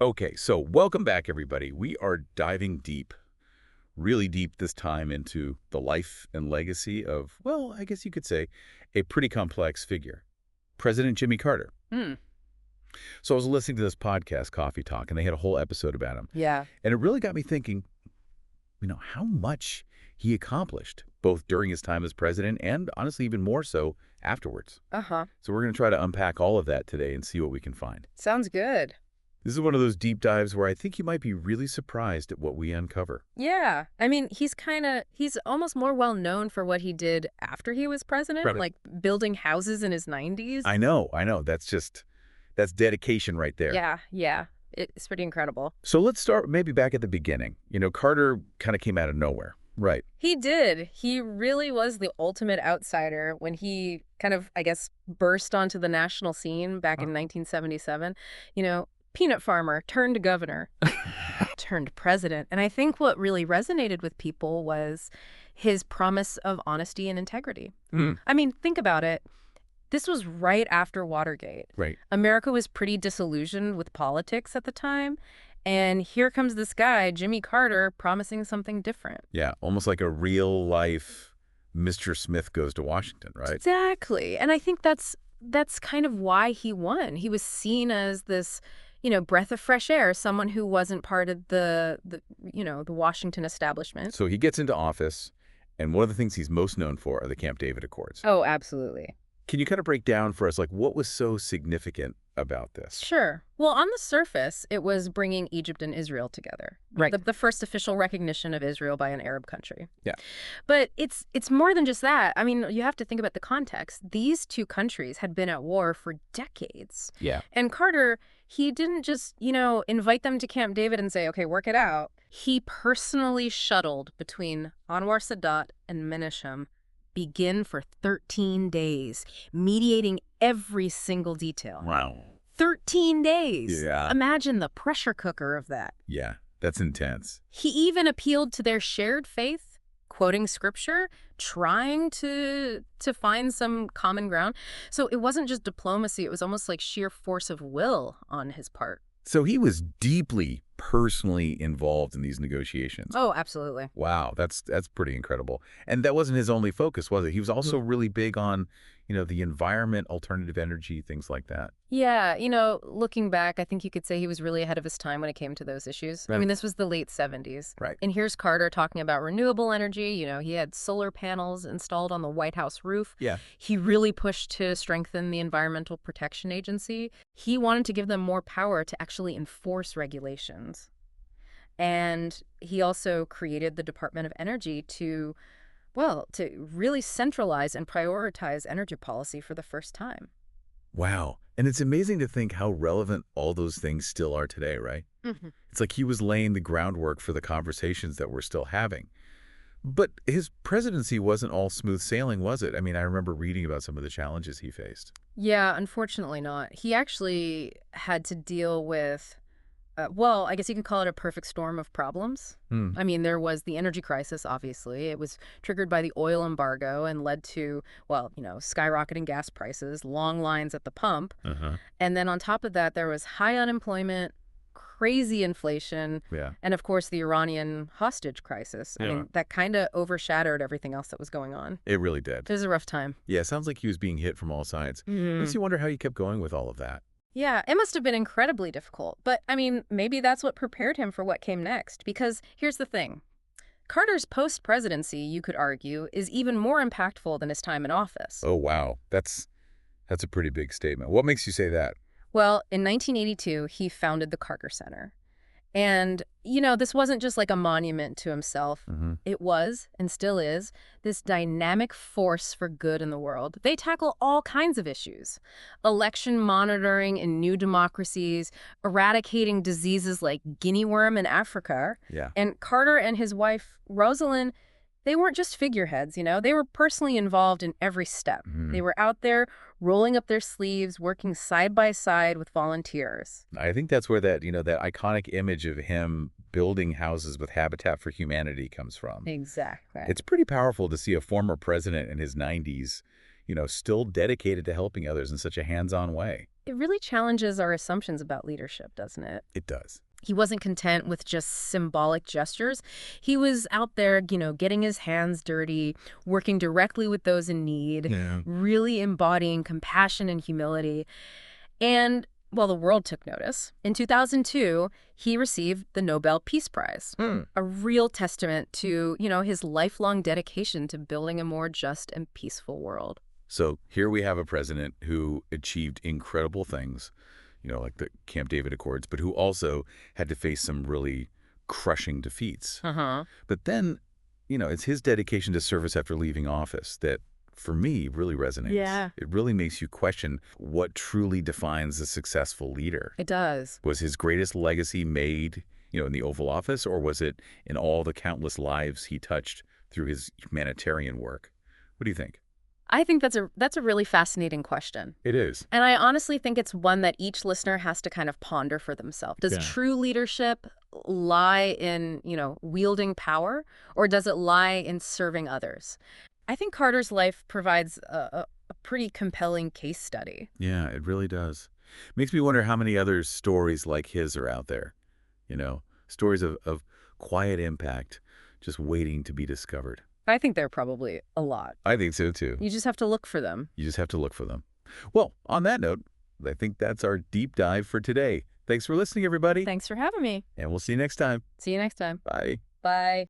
Okay, so welcome back, everybody. We are diving deep, really deep this time into the life and legacy of, well, I guess you could say, a pretty complex figure, President Jimmy Carter. Hmm. So I was listening to this podcast, Coffee Talk, and they had a whole episode about him. Yeah. And it really got me thinking, how much he accomplished, both during his time as president and, honestly, even more so afterwards. Uh-huh. So we're going to try to unpack all of that today and see what we can find. Sounds good. This is one of those deep dives where I think you might be really surprised at what we uncover. Yeah. I mean, he's almost more well known for what he did after he was president, Right. like building houses in his 90s. I know. That's dedication right there. Yeah, yeah. It's pretty incredible. So let's start maybe back at the beginning. Carter kind of came out of nowhere. Right. He did. He really was the ultimate outsider when he kind of, I guess, burst onto the national scene back in 1977. Peanut farmer turned governor, turned president. And I think what really resonated with people was his promise of honesty and integrity. Mm. I mean, think about it. This was right after Watergate. Right. America was pretty disillusioned with politics at the time. And here comes this guy, Jimmy Carter, promising something different. Yeah, almost like a real life Mr. Smith goes to Washington, right? Exactly. And I think that's kind of why he won. He was seen as this, breath of fresh air, someone who wasn't part of the Washington establishment. So he gets into office, and one of the things he's most known for are the Camp David Accords. Oh, absolutely. Can you kind of break down for us, like, what was so significant about this? Sure. Well, on the surface, it was bringing Egypt and Israel together. Right. The first official recognition of Israel by an Arab country. Yeah. But it's more than just that. I mean, you have to think about the context. These two countries had been at war for decades. Yeah. And Carter, he didn't just, invite them to Camp David and say, okay, work it out. He personally shuttled between Anwar Sadat and Menachem, begin for 13 days, mediating every single detail. Wow. 13 days. Yeah. Imagine the pressure cooker of that. Yeah, that's intense. He even appealed to their shared faith, quoting scripture, trying to find some common ground. So it wasn't just diplomacy, it was almost like sheer force of will on his part. So he was deeply personally involved in these negotiations. Oh, absolutely. Wow, that's pretty incredible. And that wasn't his only focus, was it? He was also really big on, the environment, alternative energy, things like that. Yeah, looking back, I think you could say he was really ahead of his time when it came to those issues. Right. I mean, this was the late 70s. Right. And here's Carter talking about renewable energy. He had solar panels installed on the White House roof. Yeah. He really pushed to strengthen the Environmental Protection Agency. He wanted to give them more power to actually enforce regulations. And he also created the Department of Energy to really centralize and prioritize energy policy for the first time. Wow. And it's amazing to think how relevant all those things still are today, right? Mm-hmm. It's like he was laying the groundwork for the conversations that we're still having. But his presidency wasn't all smooth sailing, was it? I mean, I remember reading about some of the challenges he faced. Yeah, unfortunately not. He actually had to deal with, I guess you could call it a perfect storm of problems. I mean, there was the energy crisis, obviously. It was triggered by the oil embargo and led to, skyrocketing gas prices, long lines at the pump. Uh-huh. And then on top of that, there was high unemployment, crazy inflation, Yeah. and of course the Iranian hostage crisis. I Yeah. mean, that kind of overshadowed everything else that was going on. It really did. It was a rough time. Yeah, it sounds like he was being hit from all sides. Makes you wonder how he kept going with all of that. Yeah, it must have been incredibly difficult. But, I mean, maybe that's what prepared him for what came next. Because here's the thing. Carter's post-presidency, you could argue, is even more impactful than his time in office. Oh, wow. That's a pretty big statement. What makes you say that? Well, in 1982, he founded the Carter Center. And, this wasn't just like a monument to himself. Mm-hmm. It was, and still is, this dynamic force for good in the world. They tackle all kinds of issues. Election monitoring in new democracies, eradicating diseases like guinea worm in Africa. Yeah. And Carter and his wife, Rosalind, they weren't just figureheads, they were personally involved in every step. Mhm. They were out there rolling up their sleeves, working side by side with volunteers. I think that's where that iconic image of him building houses with Habitat for Humanity comes from. Exactly. It's pretty powerful to see a former president in his 90s, still dedicated to helping others in such a hands-on way. It really challenges our assumptions about leadership, doesn't it? It does. He wasn't content with just symbolic gestures. He was out there, getting his hands dirty, working directly with those in need, Yeah. really embodying compassion and humility. And, well, the world took notice. In 2002, he received the Nobel Peace Prize, a real testament to, his lifelong dedication to building a more just and peaceful world. So here we have a president who achieved incredible things, like the Camp David Accords, but who also had to face some really crushing defeats. Uh-huh. But then, it's his dedication to service after leaving office that, for me, really resonates. Yeah. It really makes you question what truly defines a successful leader. It does. Was his greatest legacy made, in the Oval Office, or was it in all the countless lives he touched through his humanitarian work? What do you think? I think that's a really fascinating question. It is. And I honestly think it's one that each listener has to kind of ponder for themselves. Does Yeah. true leadership lie in, wielding power, or does it lie in serving others? I think Carter's life provides a pretty compelling case study. Yeah, it really does. Makes me wonder how many other stories like his are out there. Stories of quiet impact just waiting to be discovered. I think there are probably a lot. I think so, too. You just have to look for them. You just have to look for them. Well, on that note, I think that's our deep dive for today. Thanks for listening, everybody. Thanks for having me. And we'll see you next time. See you next time. Bye. Bye.